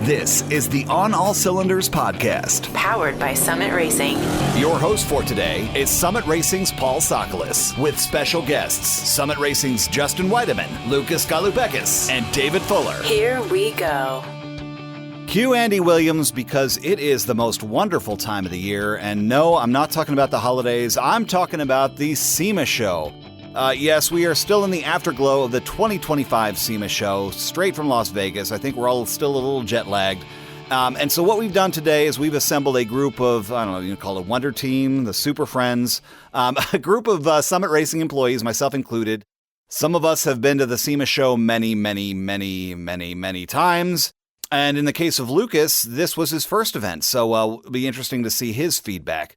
This is the On All Cylinders podcast, powered by Summit Racing. Your host for today is Summit Racing's Paul Sokolis, with special guests Summit Racing's Justin Weideman, Lucas Galupekis, and David Fuller. Here we go. Cue Andy Williams, because it is the most wonderful time of the year. And no, I'm not talking about the holidays. I'm talking about the SEMA Show. Yes, we are still in the afterglow of the 2025 SEMA Show, straight from Las Vegas. I think we're all still a little jet-lagged. And so what we've done today is we've assembled a group of, I don't know, you can call it Wonder Team, the Super Friends, a group of Summit Racing employees, myself included. Some of us have been to the SEMA Show many times. And in the case of Lucas, this was his first event, so it'll be interesting to see his feedback.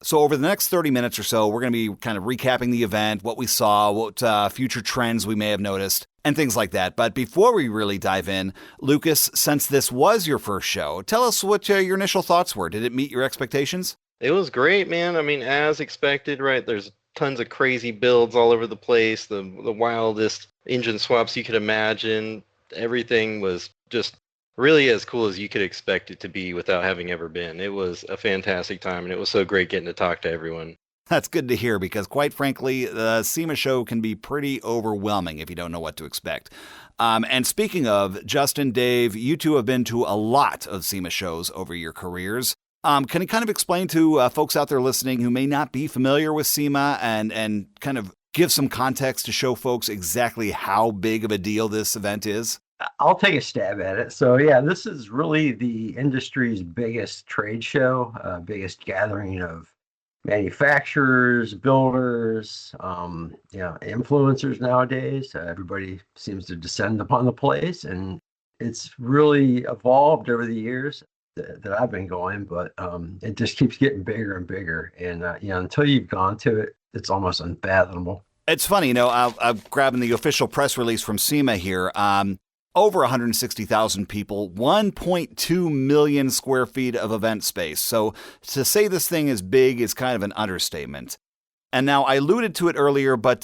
So over the next 30 minutes or so, we're going to be kind of recapping the event, what we saw, what future trends we may have noticed, and things like that. But before we really dive in, Lucas, since this was your first show, tell us what your initial thoughts were. Did it meet your expectations? It was great, man. I mean, as expected, right? There's tons of crazy builds all over the place, the wildest engine swaps you could imagine. Everything was just really as cool as you could expect it to be without having ever been. It was a fantastic time, and it was so great getting to talk to everyone. That's good to hear, because quite frankly, the SEMA Show can be pretty overwhelming if you don't know what to expect. And speaking of, Justin, Dave, you two have been to a lot of SEMA shows over your careers. Can you kind of explain to folks out there listening who may not be familiar with SEMA and kind of give some context to show folks exactly how big of a deal this event is? I'll take a stab at it. So yeah, this is really the industry's biggest trade show, biggest gathering of manufacturers, builders, influencers nowadays. Everybody seems to descend upon the place, and it's really evolved over the years that I've been going, but it just keeps getting bigger and bigger. And until you've gone to it, it's almost unfathomable. It's funny, I'm grabbing the official press release from SEMA here. Over 160,000 people, 1.2 million square feet of event space. So to say this thing is big is kind of an understatement. And now I alluded to it earlier, but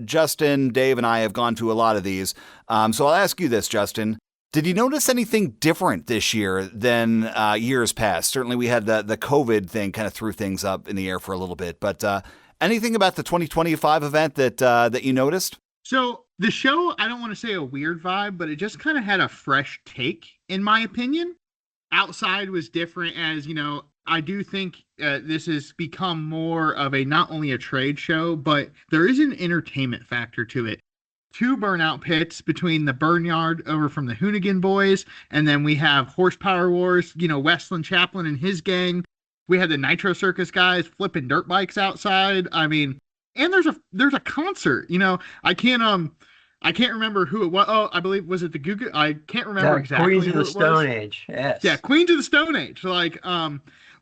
Justin, Dave, and I have gone to a lot of these. So I'll ask you this, Justin. Did you notice anything different this year than years past? Certainly we had the COVID thing kind of threw things up in the air for a little bit. But anything about the 2025 event that you noticed? So the show, I don't want to say a weird vibe, but it just kind of had a fresh take, in my opinion. Outside was different, as, I do think this has become more of not only a trade show, but there is an entertainment factor to it. 2 burnout pits between the Burnyard over from the Hoonigan boys, and then we have Horsepower Wars, Westland Chaplin and his gang. We had the Nitro Circus guys flipping dirt bikes outside. I mean, and there's a concert, I can't remember who it was. Oh, I believe, was it the Goo Goo? I can't remember exactly. Queens of the Stone Age. Yes. Yeah, Queens of the Stone Age.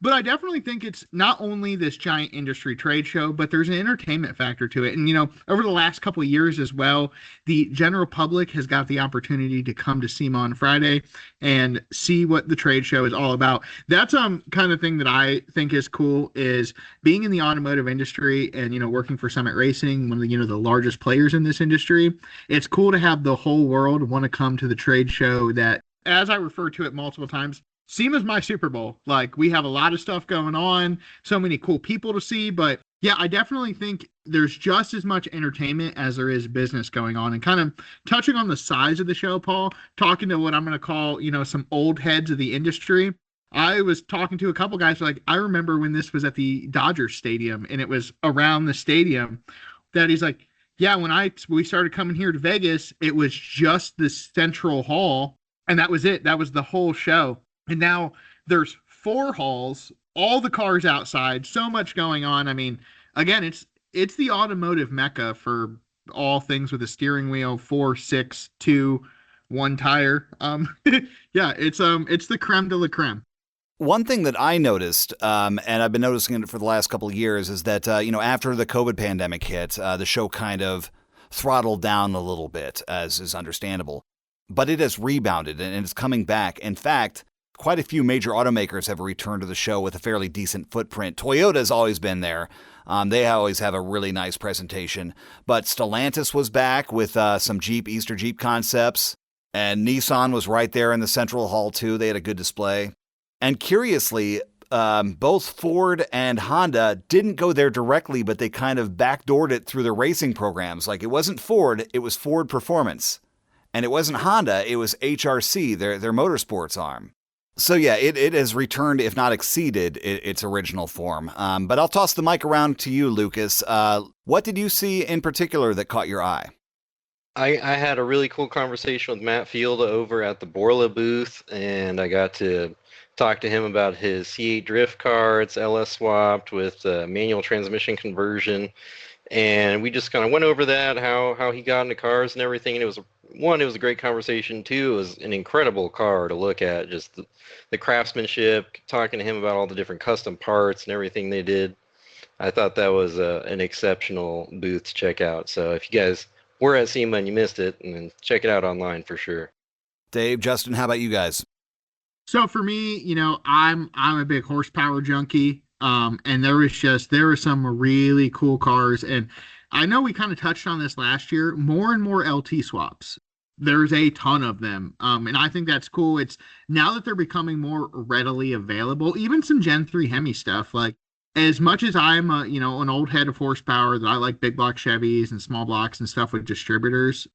But I definitely think it's not only this giant industry trade show, but there's an entertainment factor to it. And, over the last couple of years as well, the general public has got the opportunity to come to SEMA on Friday and see what the trade show is all about. That's kind of thing that I think is cool, is being in the automotive industry and, working for Summit Racing, one of the, the largest players in this industry. It's cool to have the whole world want to come to the trade show that, as I refer to it multiple times, SEMA's my Super Bowl. Like, we have a lot of stuff going on, so many cool people to see, but yeah, I definitely think there's just as much entertainment as there is business going on. And kind of touching on the size of the show, Paul, talking to what I'm going to call, some old heads of the industry. I was talking to a couple guys I remember when this was at the Dodgers Stadium and it was around the stadium, that he's like, yeah, when we started coming here to Vegas, it was just the central hall, and that was it. That was the whole show. And now there's 4 halls, all the cars outside, so much going on. I mean, again, it's the automotive mecca for all things with a steering wheel, 4, 6, 2, 1 tire. Yeah, it's the creme de la creme. One thing that I noticed, and I've been noticing it for the last couple of years, is that, after the COVID pandemic hit, the show kind of throttled down a little bit, as is understandable. But it has rebounded and it's coming back. In fact, quite a few major automakers have returned to the show with a fairly decent footprint. Toyota's always been there. They always have a really nice presentation. But Stellantis was back with some Easter Jeep concepts. And Nissan was right there in the central hall, too. They had a good display. And curiously, both Ford and Honda didn't go there directly, but they kind of backdoored it through their racing programs. Like, it wasn't Ford, it was Ford Performance. And it wasn't Honda, it was HRC, their motorsports arm. So yeah, it has returned, if not exceeded, its original form. But I'll toss the mic around to you, Lucas. What did you see in particular that caught your eye? I had a really cool conversation with Matt Field over at the Borla booth, and I got to talk to him about his C8 drift car. It's LS swapped with manual transmission conversion. And we just kind of went over that, how he got into cars and everything. And it was a great conversation. Two, it was an incredible car to look at. Just the craftsmanship, talking to him about all the different custom parts and everything they did. I thought that was an exceptional booth to check out. So if you guys were at SEMA and you missed it, and check it out online for sure. Dave, Justin, how about you guys? So for me, I'm a big horsepower junkie. And there were some really cool cars. And I know we kind of touched on this last year, more and more LT swaps. There's a ton of them. And I think that's cool. It's now that they're becoming more readily available, even some Gen 3 Hemi stuff. Like, as much as I'm an old head of horsepower, that I like big block Chevys and small blocks and stuff with distributors,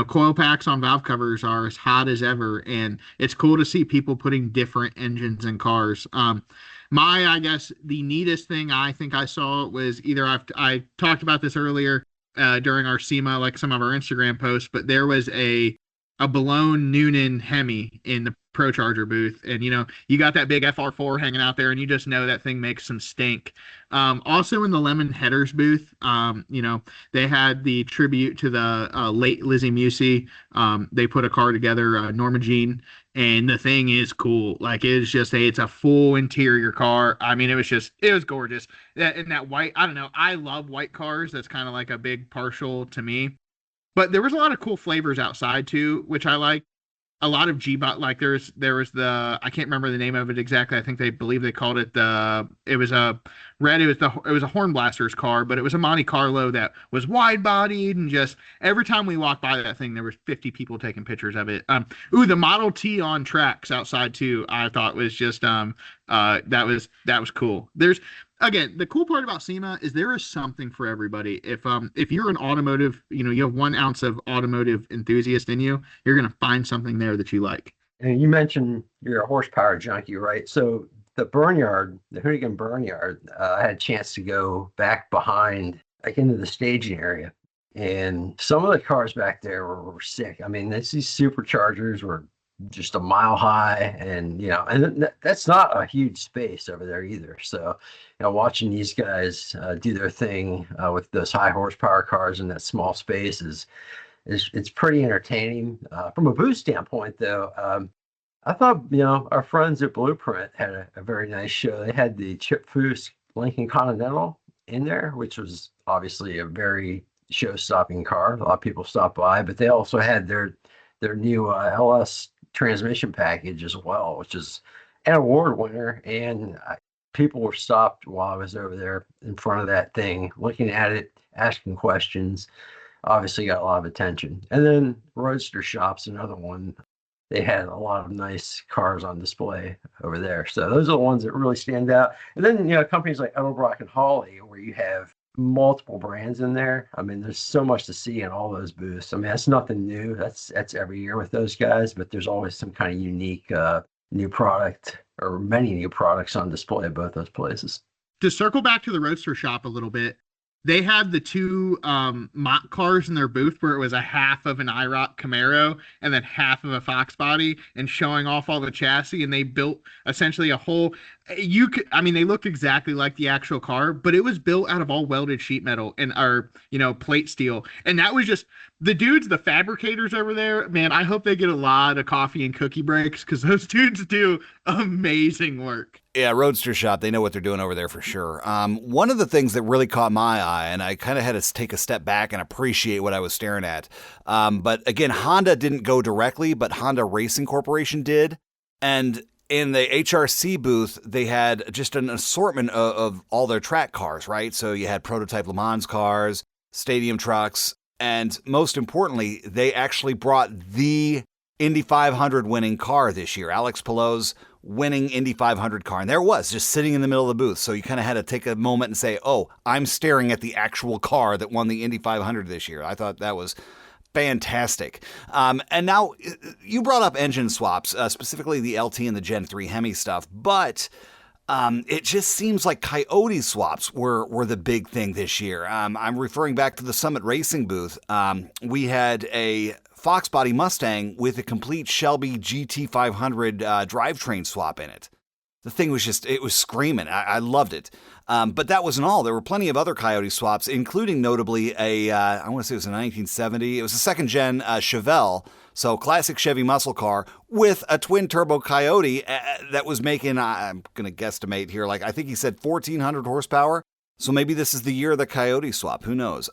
coil packs on valve covers are as hot as ever. And it's cool to see people putting different engines in cars. I guess the neatest thing I think I saw was either I talked about this earlier during our SEMA, like some of our Instagram posts, but there was a Balone Noonan Hemi in the Pro Charger booth. And, you got that big FR4 hanging out there and you just know that thing makes some stink. Also in the Lemon Headers booth, they had the tribute to the late Lizzie Musey. They put a car together, Norma Jean, and the thing is cool. Like, it's a full interior car. I mean, it was gorgeous. That white, I don't know. I love white cars. That's kind of like a big partial to me. But there was a lot of cool flavors outside too, which I like. A lot of G-Bot, like there was the, I can't remember the name of it exactly. I think they called it it was a Horn Blaster's car, but it was a Monte Carlo that was wide bodied, and just every time we walked by that thing, there was 50 people taking pictures of it. The Model T on tracks outside too, I thought was just, that was cool. Again, the cool part about SEMA is there is something for everybody. If you're an automotive, you have 1 ounce of automotive enthusiast in you, you're going to find something there that you like. And you mentioned you're a horsepower junkie, right? So the Hoonigan Burnyard, I had a chance to go back behind, like into the staging area. And some of the cars back there were sick. I mean, these superchargers were just a mile high, and that's not a huge space over there either. So watching these guys do their thing with those high horsepower cars in that small space it's pretty entertaining. From a booth standpoint though, I thought our friends at Blueprint had a very nice show. They had the Chip Foose Lincoln Continental in there, which was obviously a very show-stopping car. A lot of people stopped by, but they also had their new LS transmission package as well, which is an award winner. And people were stopped while I was over there in front of that thing, looking at it, asking questions. Obviously got a lot of attention. And then Roadster Shop's another one. They had a lot of nice cars on display over there. So those are the ones that really stand out. And then, companies like Edelbrock and Hawley, where you have multiple brands in there. I mean, there's so much to see in all those booths. I mean, that's nothing new. That's every year with those guys, but there's always some kind of unique new product or many new products on display at both those places. To circle back to the Roadster Shop a little bit, they had the 2 mock cars in their booth where it was a half of an IROC Camaro and then half of a Fox body, and showing off all the chassis. And they built essentially a whole, they looked exactly like the actual car, but it was built out of all welded sheet metal and plate steel. And that was just the dudes, the fabricators over there, man, I hope they get a lot of coffee and cookie breaks, because those dudes do amazing work. Yeah, Roadster Shop, they know what they're doing over there for sure. One of the things that really caught my eye, and I kind of had to take a step back and appreciate what I was staring at. But again, Honda didn't go directly, but Honda Racing Corporation did. And in the HRC booth, they had just an assortment of all their track cars, right? So you had prototype Le Mans cars, stadium trucks, and most importantly, they actually brought the Indy 500 winning car this year. Alex Palou's winning Indy 500 car. And there it was, just sitting in the middle of the booth. So you kind of had to take a moment and say, oh, I'm staring at the actual car that won the Indy 500 this year. I thought that was fantastic. And now you brought up engine swaps, specifically the LT and the Gen 3 Hemi stuff, but it just seems like Coyote swaps were the big thing this year. I'm referring back to the Summit Racing booth. We had a Fox body Mustang with a complete Shelby GT500 drivetrain swap in it. The thing was it was screaming. I loved it. But that wasn't all. There were plenty of other Coyote swaps, including notably I want to say it was a 1970. It was a second gen Chevelle. So classic Chevy muscle car with a twin turbo Coyote that was making, I'm going to guesstimate here, I think he said 1,400 horsepower. So maybe this is the year of the Coyote swap. Who knows?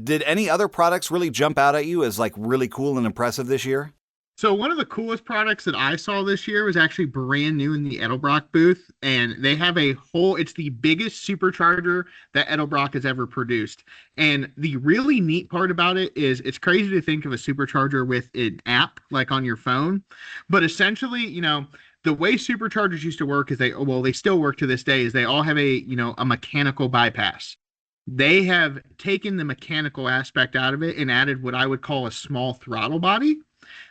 Did any other products really jump out at you as really cool and impressive this year? So one of the coolest products that I saw this year was actually brand new in the Edelbrock booth, and they have it's the biggest supercharger that Edelbrock has ever produced. And the really neat part about it is it's crazy to think of a supercharger with an app on your phone, but essentially, the way superchargers used to work is they still work to this day, is they all have a mechanical bypass. They have taken the mechanical aspect out of it and added what I would call a small throttle body.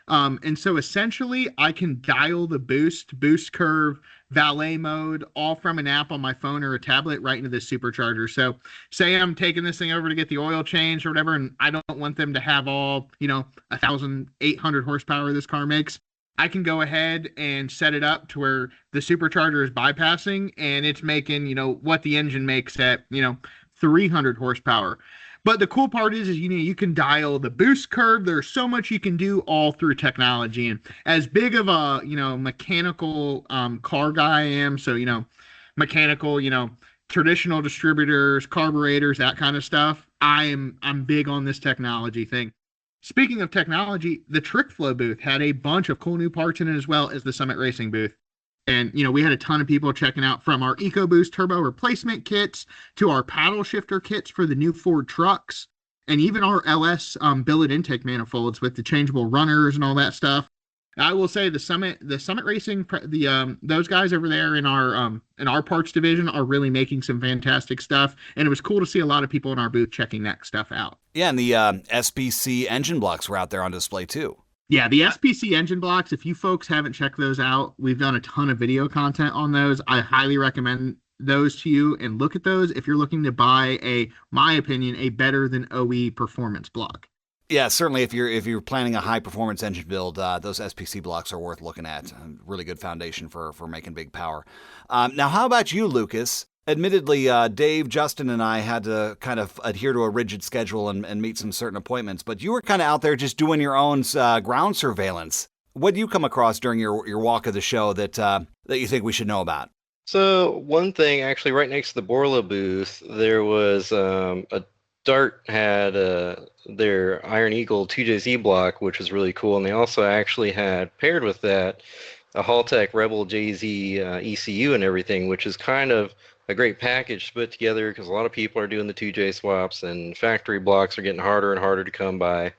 And so essentially I can dial the boost curve, valet mode, all from an app on my phone or a tablet right into this supercharger. So say I'm taking this thing over to get the oil changed or whatever, and I don't want them to have all, 1,800 horsepower this car makes. I can go ahead and set it up to where the supercharger is bypassing and it's making, what the engine makes at, 300 horsepower. But the cool part is you can dial the boost curve. There's so much you can do all through technology. And as big of a, mechanical car guy I am, so, mechanical, traditional distributors, carburetors, that kind of stuff, I'm big on this technology thing. Speaking of technology, the TrickFlow booth had a bunch of cool new parts in it, as well as the Summit Racing booth. And, we had a ton of people checking out, from our EcoBoost turbo replacement kits to our paddle shifter kits for the new Ford trucks, and even our LS billet intake manifolds with the changeable runners and all that stuff. I will say the Summit Racing, those guys over there in our parts division are really making some fantastic stuff. And it was cool to see a lot of people in our booth checking that stuff out. Yeah, and the SPC engine blocks were out there on display too. Yeah, the SPC engine blocks, if you folks haven't checked those out, we've done a ton of video content on those. I highly recommend those to you, and look at those if you're looking to buy my opinion, a better than OE performance block. Yeah, certainly if you're planning a high performance engine build, those SPC blocks are worth looking at. A really good foundation for making big power. Now, how about you, Lucas? Admittedly, Dave, Justin, and I had to kind of adhere to a rigid schedule and meet some certain appointments, but you were kind of out there just doing your own ground surveillance. What did you come across during your walk of the show that you think we should know about? So one thing, actually, right next to the Borla booth, there was a Dart had their Iron Eagle 2JZ block, which was really cool, and they also actually had, paired with that, a Haltech Rebel JZ ECU and everything, which is kind of a great package to put together because a lot of people are doing the 2J swaps and factory blocks are getting harder and harder to come by.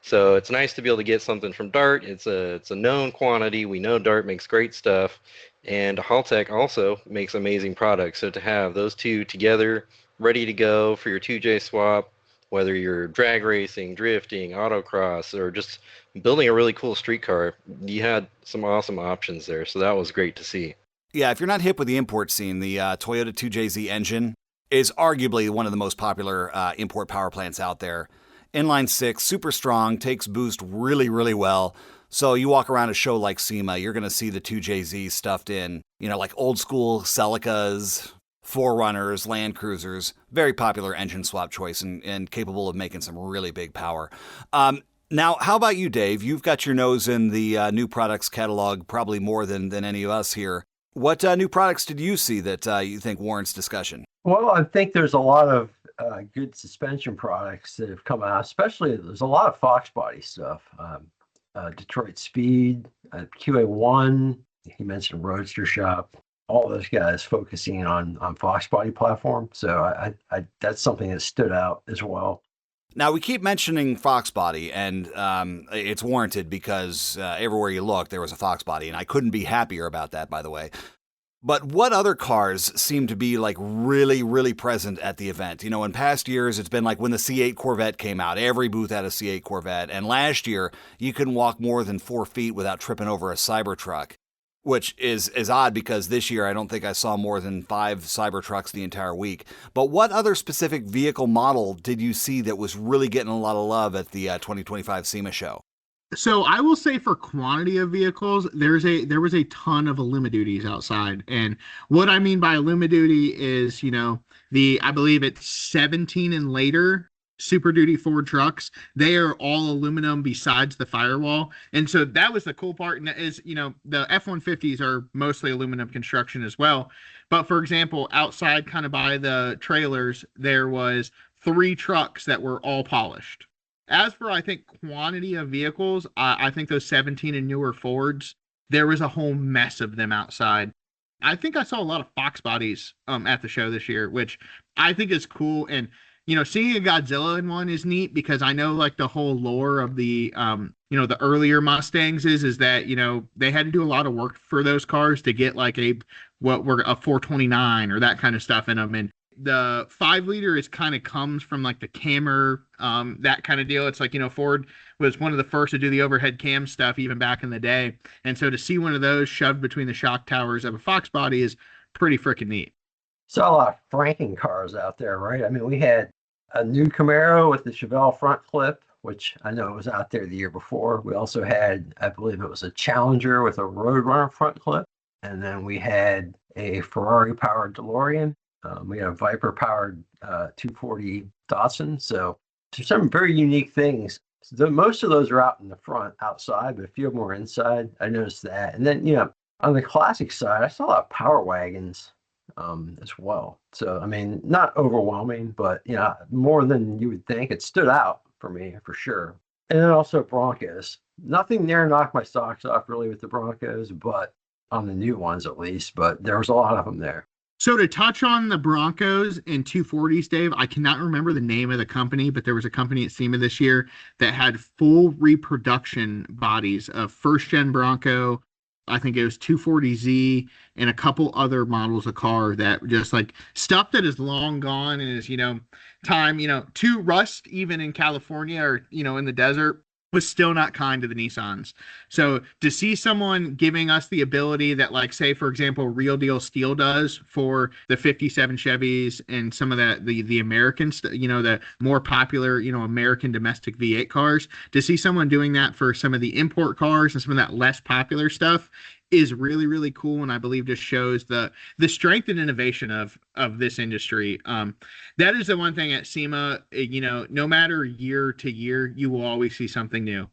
So it's nice to be able to get something from Dart. It's a known quantity. We know Dart makes great stuff, and Haltech also makes amazing products. So to have those two together, ready to go for your 2J swap, whether you're drag racing, drifting, autocross, or just building a really cool street car, you had some awesome options there. So that was great to see. Yeah, if you're not hip with the import scene, the Toyota 2JZ engine is arguably one of the most popular import power plants out there. Inline 6, super strong, takes boost really, really well. So you walk around a show like SEMA, you're going to see the 2JZ stuffed in, like old school Celicas, Forerunners, Land Cruisers. Very popular engine swap choice and capable of making some really big power. Now, how about you, Dave? You've got your nose in the new products catalog probably more than any of us here. What new products did you see that you think warrants discussion? Well, I think there's a lot of good suspension products that have come out, especially there's a lot of Fox body stuff. Detroit Speed, QA1, he mentioned Roadster Shop, all those guys focusing on Fox body platform. So I that's something that stood out as well. Now, we keep mentioning Fox Body, and it's warranted because everywhere you look, there was a Fox Body, and I couldn't be happier about that, by the way. But what other cars seem to be like really, really present at the event? You know, in past years, it's been like when the C8 Corvette came out, every booth had a C8 Corvette. And last year, you couldn't walk more than 4 feet without tripping over a Cybertruck, which is odd because this year I don't think I saw more than 5 Cybertrucks the entire week. But what other specific vehicle model did you see that was really getting a lot of love at the 2025 SEMA Show? So I will say for quantity of vehicles, there was a ton of Illumiduties outside. And what I mean by Illumiduty is, you know, I believe it's 17 and later Super Duty Ford trucks. They are all aluminum besides the firewall. And so that was the cool part. And that is, you know, the F-150s are mostly aluminum construction as well. But for example, outside kind of by the trailers, there was 3 trucks that were all polished. As for, I think, quantity of vehicles, I think those 17 and newer Fords, there was a whole mess of them outside. I think I saw a lot of Fox bodies at the show this year, which I think is cool. And, you know, seeing a Godzilla in one is neat because I know, like, the whole lore of the, you know, the earlier Mustangs is that, you know, they had to do a lot of work for those cars to get, like, a 429 or that kind of stuff in them. And the 5-liter is kind of comes from like the cammer, that kind of deal. It's like, you know, Ford was one of the first to do the overhead cam stuff even back in the day. And so to see one of those shoved between the shock towers of a Fox body is pretty freaking neat. Saw a lot of Franken cars out there, right? I mean, we had a new Camaro with the Chevelle front clip, which I know was out there the year before. We also had, I believe it was a Challenger with a Roadrunner front clip. And then we had a Ferrari-powered DeLorean. We had a Viper-powered 240 Datsun. So there's some very unique things. Most of those are out in the front, outside, but a few of them were inside. I noticed that. And then, you know, on the classic side, I saw a lot of Power Wagons as well. So, I mean, not overwhelming, but, you know, more than you would think. It stood out for me, for sure. And then also Broncos. Nothing there knocked my socks off, really, with the Broncos, but on the new ones, at least. But there was a lot of them there. So to touch on the Broncos and 240s, Dave, I cannot remember the name of the company, but there was a company at SEMA this year that had full reproduction bodies of first-gen Bronco. I think it was 240Z and a couple other models of car that just like stuff that is long gone and is, you know, time, you know, to rust even in California or, you know, in the desert was still not kind to the Nissans. So to see someone giving us the ability that, like, say, for example, Real Deal Steel does for the 57 Chevys and some of the American, you know, the more popular, you know, American domestic V8 cars, to see someone doing that for some of the import cars and some of that less popular stuff is really, really cool. And I believe just shows the strength and innovation of this industry. That is the one thing at SEMA, you know, no matter year to year, you will always see something new.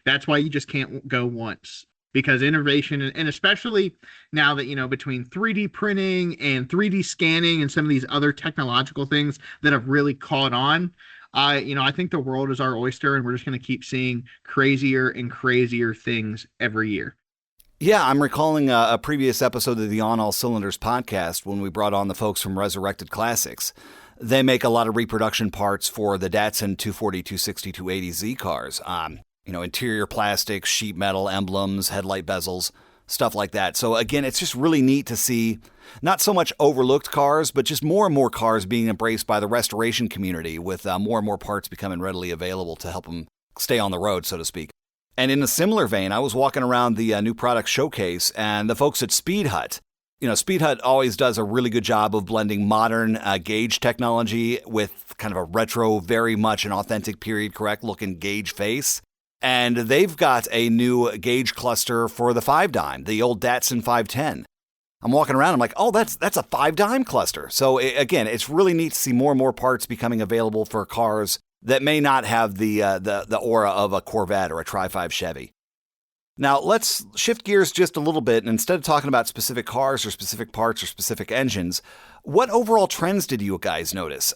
That's why you just can't go once, because innovation, and especially now that, you know, between 3D printing and 3D scanning and some of these other technological things that have really caught on, you know, I think the world is our oyster and we're just going to keep seeing crazier and crazier things every year. Yeah, I'm recalling a previous episode of the OnAllCylinders podcast when we brought on the folks from Resurrected Classics. They make a lot of reproduction parts for the Datsun 240, 260, 280Z cars. You know, interior plastics, sheet metal, emblems, headlight bezels, stuff like that. So again, it's just really neat to see not so much overlooked cars, but just more and more cars being embraced by the restoration community with more and more parts becoming readily available to help them stay on the road, so to speak. And in a similar vein, I was walking around the new product showcase and the folks at Speed Hut. You know, Speed Hut always does a really good job of blending modern gauge technology with kind of a retro, very much an authentic period correct looking gauge face. And they've got a new gauge cluster for the 5-dime, the old Datsun 510. I'm walking around, I'm like, oh, that's a 5-dime cluster. So again, it's really neat to see more and more parts becoming available for cars that may not have the aura of a Corvette or a Tri-5 Chevy. Now, let's shift gears just a little bit, and instead of talking about specific cars or specific parts or specific engines, what overall trends did you guys notice?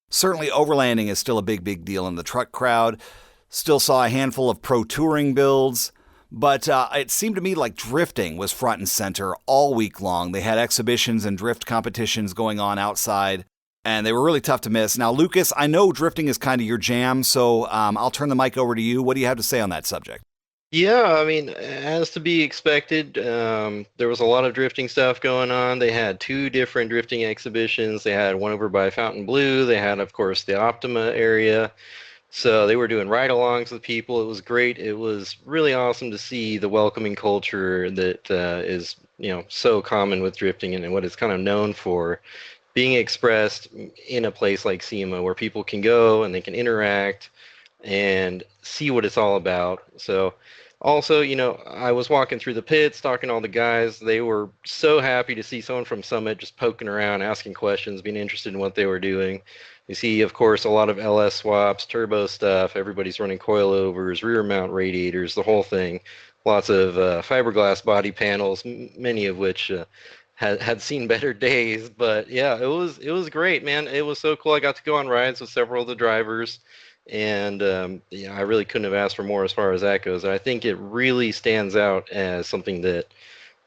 Certainly overlanding is still a big deal in the truck crowd. Still saw a handful of pro touring builds, but it seemed to me like drifting was front and center all week long. They had exhibitions and drift competitions going on outside. and they were really tough to miss. Now, Lucas, I know drifting is kind of your jam, so I'll turn the mic over to you. What do you have to say on that subject? Yeah, I mean, as to be expected, there was a lot of drifting stuff going on. They had two different drifting exhibitions. They had one over by Fontainebleau. They had, of course, the Optima area. So they were doing ride-alongs with people. It was great. It was really awesome to see the welcoming culture that is, so common with drifting and what it's kind of known for being expressed in a place like SEMA where people can go and they can interact and see what it's all about. So also, I was walking through the pits, talking to all the guys. They were so happy to see someone from Summit just poking around, asking questions, being interested in what they were doing. You see, of course, a lot of LS swaps, turbo stuff. Everybody's running coilovers, rear mount radiators, the whole thing. Lots of fiberglass body panels, many of which had seen better days. But yeah, it was great, man. It was so cool. I got to go on rides with several of the drivers. And I really couldn't have asked for more as far as that goes. I think it really stands out as something that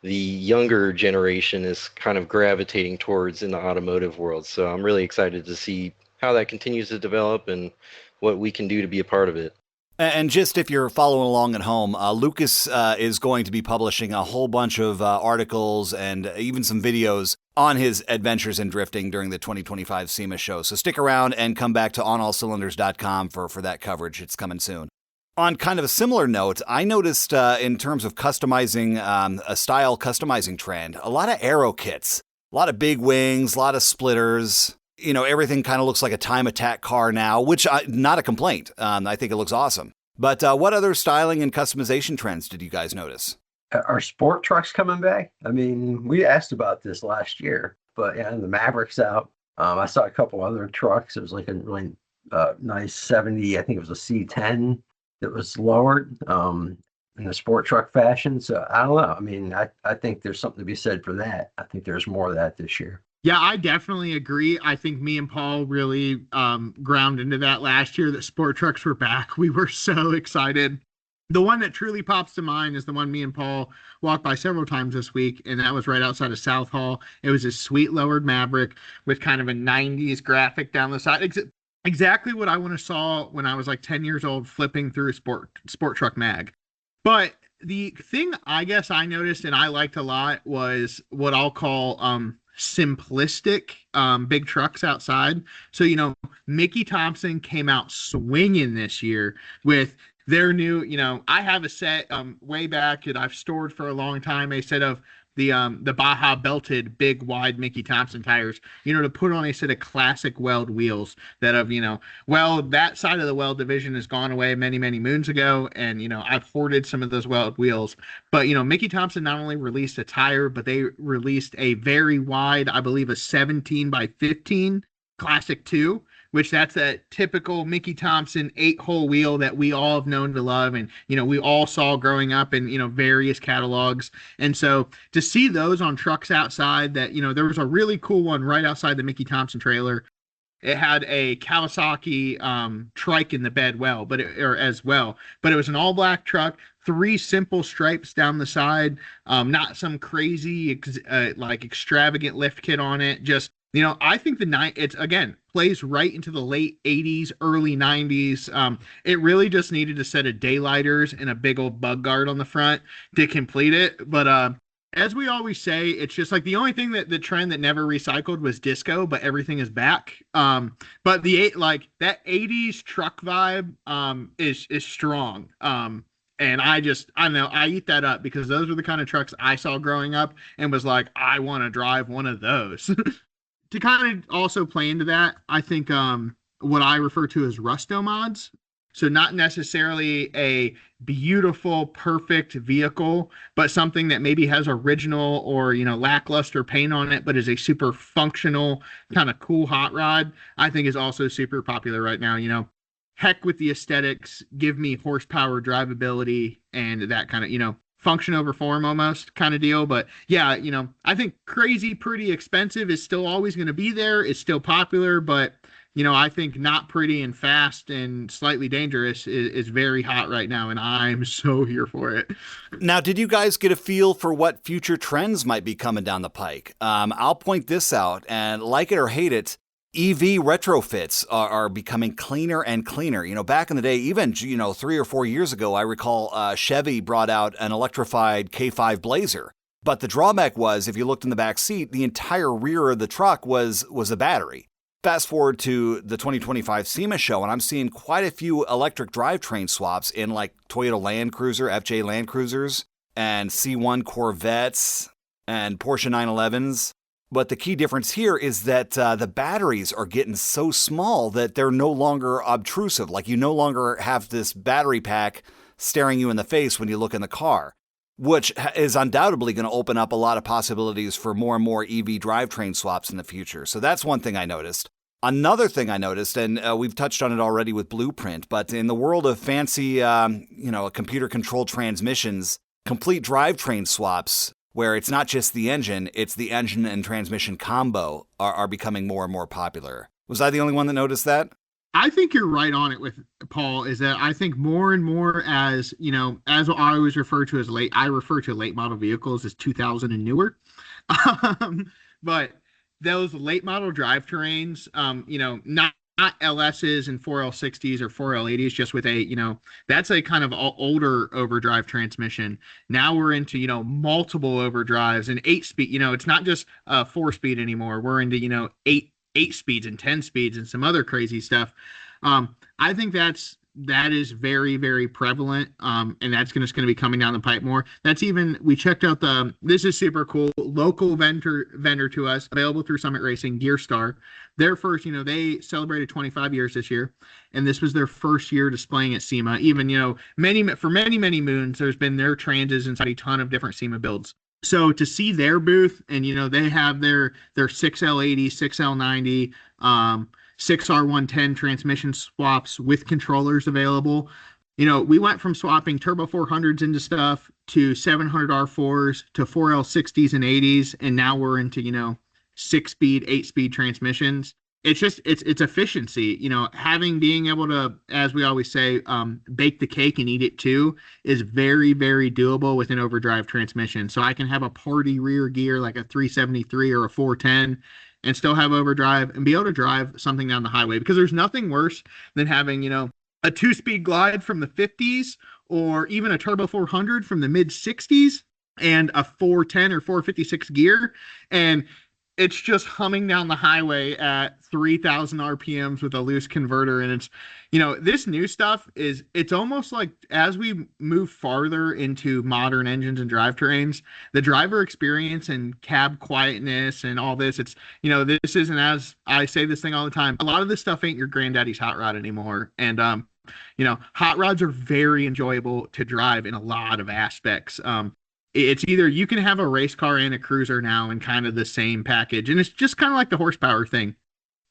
the younger generation is kind of gravitating towards in the automotive world. So I'm really excited to see how that continues to develop and what we can do to be a part of it. And just if you're following along at home, Lucas is going to be publishing a whole bunch of articles and even some videos on his adventures in drifting during the 2025 SEMA show. So stick around and come back to OnAllCylinders.com for that coverage. It's coming soon. On kind of a similar note, I noticed in terms of customizing, a style customizing trend, a lot of aero kits, a lot of big wings, a lot of splitters. Everything kind of looks like a time attack car now, which not a complaint. I think it looks awesome. But what other styling and customization trends did you guys notice? Are sport trucks coming back? I mean, we asked about this last year, but yeah, the Maverick's out. I saw a couple other trucks. It was like a really nice 70, I think it was a C10 that was lowered in a sport truck fashion. So I don't know. I mean, I think there's something to be said for that. I think there's more of that this year. Yeah, I definitely agree. I think me and Paul really ground into that last year that sport trucks were back. We were so excited. The one that truly pops to mind is the one me and Paul walked by several times this week, and that was right outside of South Hall. It was a sweet lowered Maverick with kind of a 90s graphic down the side. Exactly what I want to saw when I was like 10 years old flipping through sport truck mag. But the thing I guess I noticed and I liked a lot was what I'll call simplistic big trucks outside. So, Mickey Thompson came out swinging this year with their new, I have a set way back that I've stored for a long time, a set of the Baja belted big wide Mickey Thompson tires, to put on a set of classic Weld wheels that have, that side of the Weld division has gone away many, many moons ago. And, I've hoarded some of those Weld wheels, but, Mickey Thompson not only released a tire, but they released a very wide, I believe a 17 by 15 Classic 2, which that's a typical Mickey Thompson 8-hole wheel that we all have known to love. And, we all saw growing up in, various catalogs. And so to see those on trucks outside that, there was a really cool one right outside the Mickey Thompson trailer. It had a Kawasaki trike in the bed as well, but it was an all black truck, 3 simple stripes down the side, not some crazy extravagant lift kit on it. Just, I think it's again plays right into the late 80s, early 90s. It really just needed a set of daylighters and a big old bug guard on the front to complete it. But as we always say, it's just like the only thing that the trend that never recycled was disco, but everything is back. But that 80s truck vibe is strong. And I don't know, I eat that up because those are the kind of trucks I saw growing up and was like, I want to drive one of those. To kind of also play into that, I think what I refer to as rusto mods. So not necessarily a beautiful, perfect vehicle, but something that maybe has original or, lackluster paint on it, but is a super functional, kind of cool hot rod, I think is also super popular right now. Heck with the aesthetics, give me horsepower, drivability, and that kind of, function over form almost kind of deal. But yeah, I think crazy, pretty expensive is still always going to be there. It's still popular, but I think not pretty and fast and slightly dangerous is very hot right now. And I'm so here for it. Now, did you guys get a feel for what future trends might be coming down the pike? I'll point this out, and like it or hate it, EV retrofits are becoming cleaner and cleaner. Back in the day, even 3 or 4 years ago, I recall Chevy brought out an electrified K5 Blazer. But the drawback was, if you looked in the back seat, the entire rear of the truck was a battery. Fast forward to the 2025 SEMA Show, and I'm seeing quite a few electric drivetrain swaps in like Toyota Land Cruiser, FJ Land Cruisers, and C1 Corvettes, and Porsche 911s. But the key difference here is that the batteries are getting so small that they're no longer obtrusive. Like, you no longer have this battery pack staring you in the face when you look in the car, which is undoubtedly going to open up a lot of possibilities for more and more EV drivetrain swaps in the future. So that's one thing I noticed. Another thing I noticed, and we've touched on it already with Blueprint, but in the world of fancy, computer-controlled transmissions, complete drivetrain swaps, where it's not just the engine, it's the engine and transmission combo, are becoming more and more popular. Was I the only one that noticed that? I think you're right on it with Paul, is that I think more and more as I always refer to as late model vehicles as 2000 and newer. But those late model drivetrains, not LSs and 4L60s or 4L80s, just with that's a kind of older overdrive transmission. Now we're into, multiple overdrives and 8-speed, it's not just 4-speed anymore. We're into, 8 speeds and 10 speeds and some other crazy stuff. I think that is very, very prevalent. And that's just going to be coming down the pipe more. We checked out this is super cool, local vendor to us, available through Summit Racing, Gearstar. Their first, they celebrated 25 years this year, and this was their first year displaying at SEMA. Even, for many moons, there's been their Transits inside a ton of different SEMA builds. So to see their booth, and they have their 6L80, 6L90, 6R110 transmission swaps with controllers available. We went from swapping Turbo 400s into stuff to 700 R4s to 4L60s and 80s, and now we're into 6-speed, 8-speed transmissions. It's just it's efficiency. Being able to, as we always say, bake the cake and eat it too, is very, very doable with an overdrive transmission. So I can have a party rear gear like a 373 or a 410 and still have overdrive and be able to drive something down the highway, because there's nothing worse than having a 2-speed glide from the 50s or even a Turbo 400 from the mid 60s and a 410 or 456 gear, and it's just humming down the highway at 3,000 RPMs with a loose converter. And it's, this new stuff it's almost like, as we move farther into modern engines and drivetrains, the driver experience and cab quietness and all this, it's, this isn't, as I say this thing all the time, a lot of this stuff ain't your granddaddy's hot rod anymore. And, hot rods are very enjoyable to drive in a lot of aspects. It's either you can have a race car and a cruiser now in kind of the same package. And it's just kind of like the horsepower thing.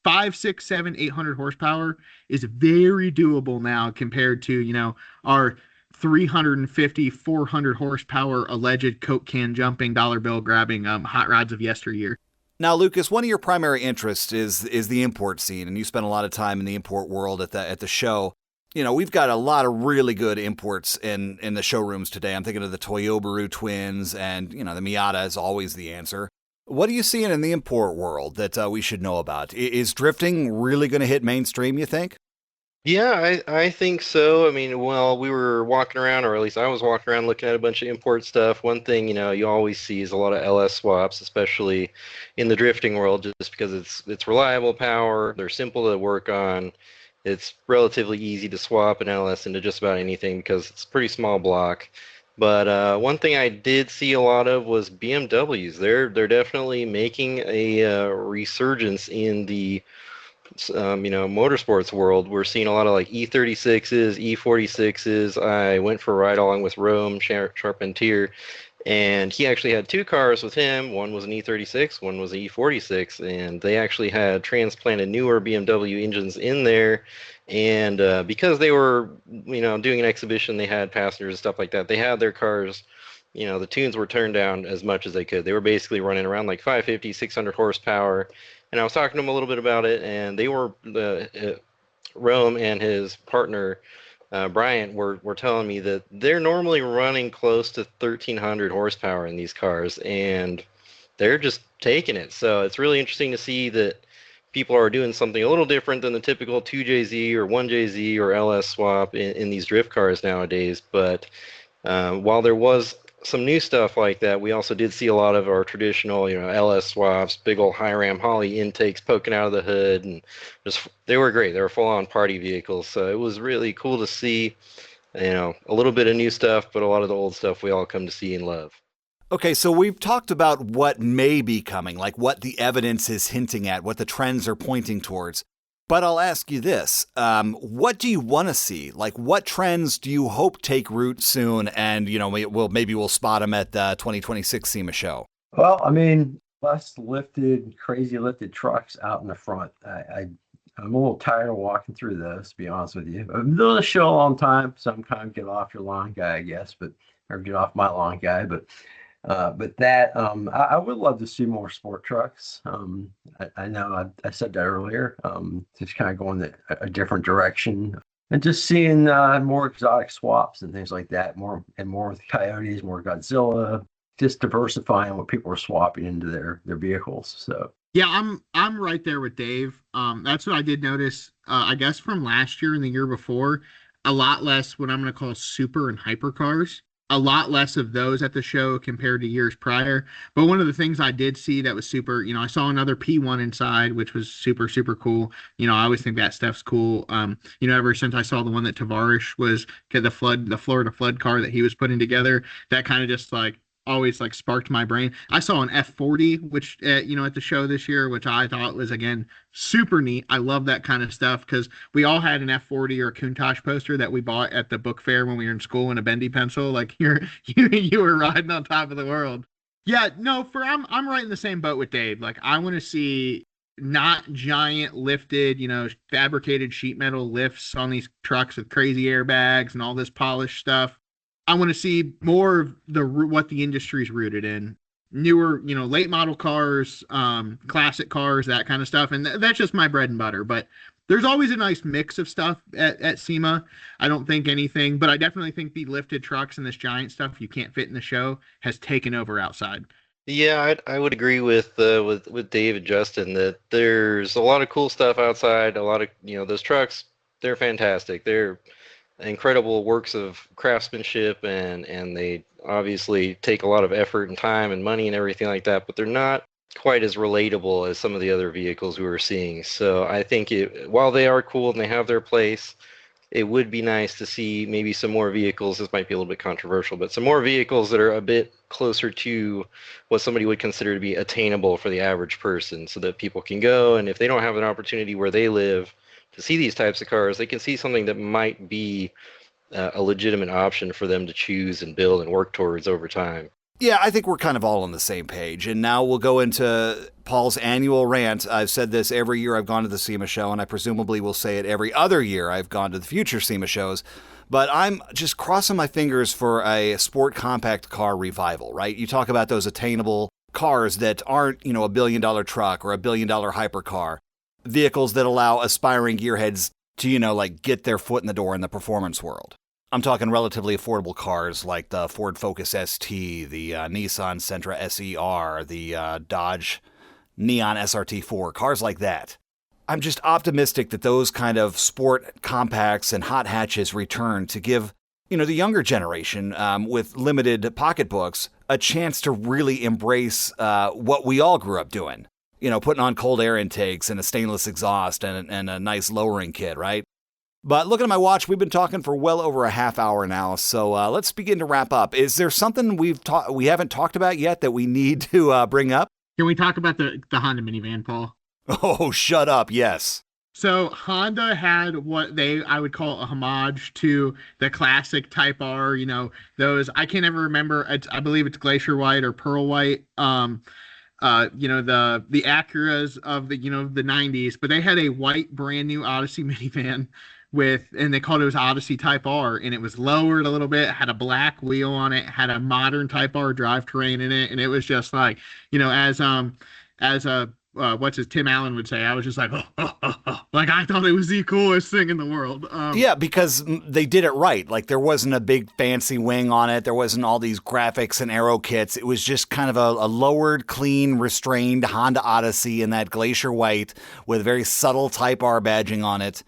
5, 6, 7, 800 horsepower is very doable now compared to, our 350, 400 horsepower alleged Coke can jumping, dollar bill grabbing hot rods of yesteryear. Now, Lucas, one of your primary interests is the import scene, and you spent a lot of time in the import world at the show. We've got a lot of really good imports in the showrooms today. I'm thinking of the Toyobaru twins, and, the Miata is always the answer. What are you seeing in the import world that we should know about? Is drifting really going to hit mainstream, you think? Yeah, I think so. I mean, well, we were walking around, or at least I was walking around looking at a bunch of import stuff. One thing, you always see is a lot of LS swaps, especially in the drifting world, just because it's reliable power, they're simple to work on. It's relatively easy to swap an LS into just about anything because it's a pretty small block. But one thing I did see a lot of was BMWs. They're definitely making a resurgence in the motorsports world. We're seeing a lot of like E36s, E46s. I went for a ride along with Rome Charpentier, and he actually had 2 cars with him. One was an E36, one was an E46, and they actually had transplanted newer BMW engines in there. And because they were, doing an exhibition, they had passengers and stuff like that. They had their cars, the tunes were turned down as much as they could. They were basically running around like 550, 600 horsepower. And I was talking to them a little bit about it, and they were, Rome and his partner, Bryant, were telling me that they're normally running close to 1,300 horsepower in these cars, and they're just taking it. So it's really interesting to see that people are doing something a little different than the typical 2JZ or 1JZ or LS swap in these drift cars nowadays. But while there was some new stuff like that, we also did see a lot of our traditional, LS swaps, big old high ram Holly intakes poking out of the hood, and they were great. They were full-on party vehicles, so it was really cool to see, a little bit of new stuff, but a lot of the old stuff we all come to see and love. Okay, so we've talked about what may be coming, like what the evidence is hinting at, what the trends are pointing towards. But I'll ask you this. What do you want to see? Like, what trends do you hope take root soon? And, maybe we'll spot them at the 2026 SEMA Show. Well, I mean, less crazy lifted trucks out in the front. I'm a little tired of walking through those, to be honest with you. I've been doing the show a long time, so I'm kind of get off your lawn guy, I guess, or get off my lawn guy. But I would love to see more sport trucks. I know I said that earlier, just kind of going a different direction and just seeing more exotic swaps and things like that, more with Coyotes, more Godzilla, just diversifying what people are swapping into their vehicles. So yeah, I'm right there with Dave. That's what I did notice, I guess from last year and the year before, a lot less what I'm going to call super and hyper cars. A lot less of those at the show compared to years prior. But one of the things I did see that was super, I saw another P1 inside, which was super, super cool. I always think that stuff's cool. Ever since I saw the one that Tavares was, the Florida flood car that he was putting together, that kind of just always sparked my brain. I saw an F40, which, at the show this year, which I thought was, again, super neat. I love that kind of stuff because we all had an F40 or a Countach poster that we bought at the book fair when we were in school in a bendy pencil. Like you were riding on top of the world. Yeah, no, I'm right in the same boat with Dave. Like, I want to see not giant lifted, fabricated sheet metal lifts on these trucks with crazy airbags and all this polished stuff. I want to see more of what the industry's rooted in. Newer, late model cars, classic cars, that kind of stuff. And that's just my bread and butter. But there's always a nice mix of stuff at SEMA. I don't think anything, but I definitely think the lifted trucks and this giant stuff you can't fit in the show has taken over outside. Yeah, I would agree with Dave and Justin that there's a lot of cool stuff outside. A lot of, those trucks, they're fantastic. They're incredible works of craftsmanship, and they obviously take a lot of effort and time and money and everything like that, but they're not quite as relatable as some of the other vehicles we were seeing. So I think while they are cool and they have their place, it would be nice to see maybe some more vehicles. This might be a little bit controversial, but some more vehicles that are a bit closer to what somebody would consider to be attainable for the average person, so that people can go, and if they don't have an opportunity where they live to see these types of cars, they can see something that might be a legitimate option for them to choose and build and work towards over time. Yeah, I think we're kind of all on the same page. And now we'll go into Paul's annual rant. I've said this every year I've gone to the SEMA show, and I presumably will say it every other year I've gone to the future SEMA shows. But I'm just crossing my fingers for a sport compact car revival, right? You talk about those attainable cars that aren't, a $1 billion truck or a $1 billion hypercar. Vehicles that allow aspiring gearheads to, get their foot in the door in the performance world. I'm talking relatively affordable cars like the Ford Focus ST, the Nissan Sentra SER, the Dodge Neon SRT4, cars like that. I'm just optimistic that those kind of sport compacts and hot hatches return to give, the younger generation with limited pocketbooks a chance to really embrace what we all grew up doing. Putting on cold air intakes and a stainless exhaust and a nice lowering kit, right? But looking at my watch, we've been talking for well over a half hour now, so let's begin to wrap up. Is there something we haven't talked about yet that we need to bring up? Can we talk about the Honda minivan, Paul? Oh, shut up, yes. So Honda had what I would call a homage to the classic Type R, those, I can't ever remember, I believe it's Glacier White or Pearl White, the Acuras of the 90s, but they had a white brand new Odyssey minivan and they called it Odyssey Type R, and it was lowered a little bit, had a black wheel on it, had a modern Type R drivetrain in it, and it was just as a Tim Allen would say, I was just like, like I thought it was the coolest thing in the world. Yeah, because they did it right. Like there wasn't a big fancy wing on it. There wasn't all these graphics and aero kits. It was just kind of a lowered, clean, restrained Honda Odyssey in that glacier white with very subtle Type R badging on it.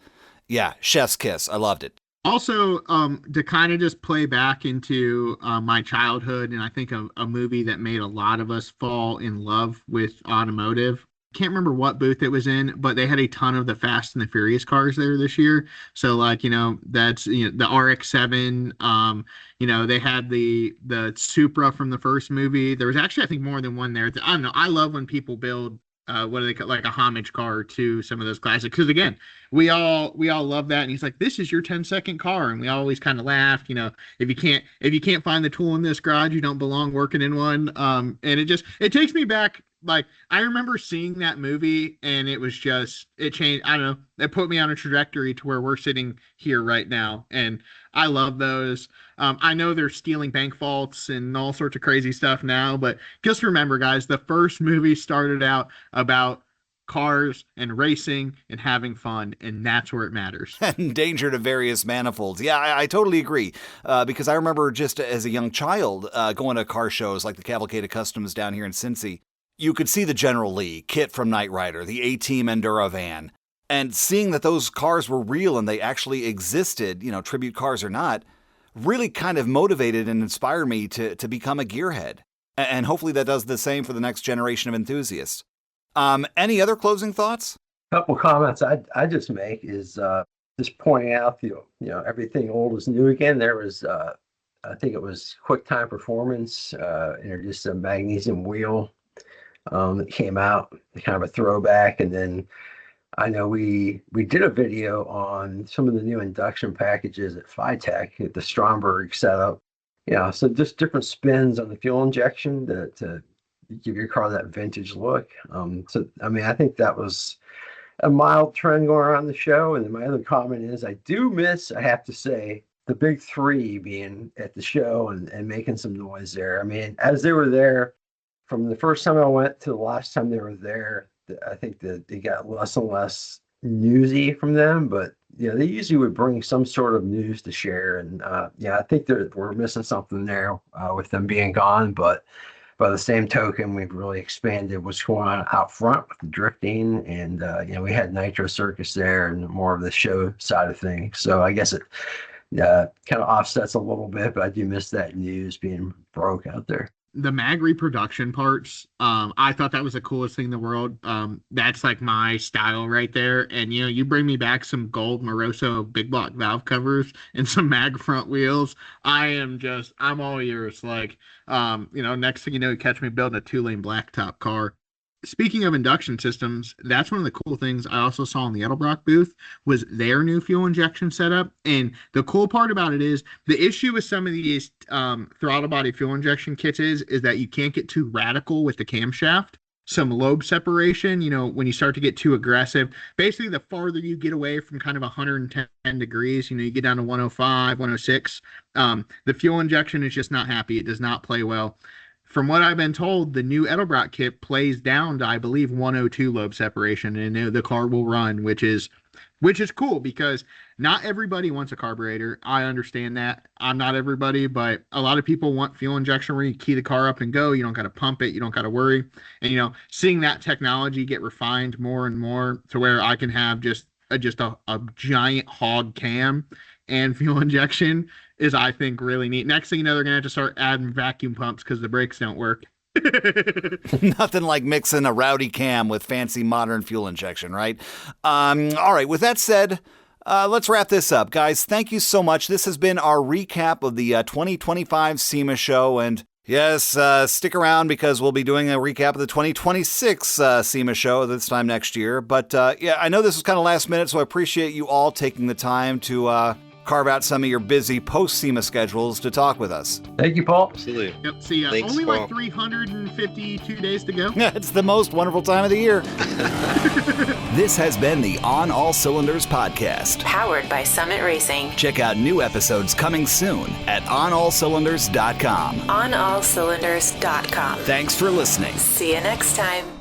Yeah, chef's kiss. I loved it. Also, to kind of just play back into my childhood, and I think a movie that made a lot of us fall in love with automotive. Can't remember what booth it was in, but they had a ton of the Fast and the Furious cars there this year. So like, that's, the RX-7, they had the Supra from the first movie. There was actually, I think, more than one there. I don't know. I love when people build what do they call, like a homage car to some of those classics, because again, we all love that. And he's like, this is your 10-second car, and we always kind of laughed, if you can't find the tool in this garage, you don't belong working in one. And it takes me back. Like I remember seeing that movie, and it changed. I don't know, it put me on a trajectory to where we're sitting here right now, and I love those. I know they're stealing bank vaults and all sorts of crazy stuff now, but just remember, guys, the first movie started out about cars and racing and having fun, and that's where it matters. And danger to various manifolds. Yeah, I totally agree. Because I remember just as a young child going to car shows like the Cavalcade of Customs down here in Cincy. You could see the General Lee, Kit from Knight Rider, the A-Team Enduro van, and seeing that those cars were real and they actually existed, tribute cars or not, really kind of motivated and inspired me to become a gearhead. And hopefully that does the same for the next generation of enthusiasts. Any other closing thoughts? A couple comments I just make is just pointing out, everything old is new again. There was, I think it was QuickTime Performance, introduced a magnesium wheel. That came out, kind of a throwback. And then I know we did a video on some of the new induction packages at FiTech at the Stromberg setup. Yeah, so just different spins on the fuel injection to give your car that vintage look. I think that was a mild trend going around the show. And then my other comment is I do miss, I have to say, the big three being at the show and making some noise there. I mean, as they were there, from the first time I went to the last time they were there, I think that they got less and less newsy from them. But they usually would bring some sort of news to share. And I think we're missing something there with them being gone. But by the same token, we've really expanded what's going on out front with the drifting. And we had Nitro Circus there and more of the show side of things. So I guess it kind of offsets a little bit, but I do miss that news being broke out there. The mag reproduction parts, I thought that was the coolest thing in the world. That's like my style right there. And you bring me back some gold Moroso big block valve covers and some mag front wheels, I'm all ears. Like next thing you catch me building a 2-lane blacktop car. Speaking of induction systems, that's one of the cool things I also saw in the Edelbrock booth was their new fuel injection setup. And the cool part about it is the issue with some of these throttle body fuel injection kits is that you can't get too radical with the camshaft. Some lobe separation, when you start to get too aggressive, basically the farther you get away from kind of 110 degrees, you get down to 105, 106, the fuel injection is just not happy. It does not play well. From what I've been told, the new Edelbrock kit plays down to, I believe, 102 lobe separation, and the car will run, which is cool because not everybody wants a carburetor. I understand that. I'm not everybody, but a lot of people want fuel injection where you key the car up and go. You don't got to pump it. You don't got to worry. And, seeing that technology get refined more and more to where I can have just a giant hog cam and fuel injection is, I think, really neat. Next thing you know, they're going to have to start adding vacuum pumps because the brakes don't work. Nothing like mixing a rowdy cam with fancy modern fuel injection, right? All right, with that said, let's wrap this up. Guys, thank you so much. This has been our recap of the 2025 SEMA Show. And yes, stick around because we'll be doing a recap of the 2026 SEMA Show this time next year. But I know this was kind of last minute, so I appreciate you all taking the time to carve out some of your busy post-SEMA schedules to talk with us. Thank you, Paul. Absolutely. Yep, see ya. Thanks, Only Paul. like 352 days to go. It's the most wonderful time of the year. This has been the On All Cylinders podcast. Powered by Summit Racing. Check out new episodes coming soon at OnAllCylinders.com. OnAllCylinders.com. Thanks for listening. See you next time.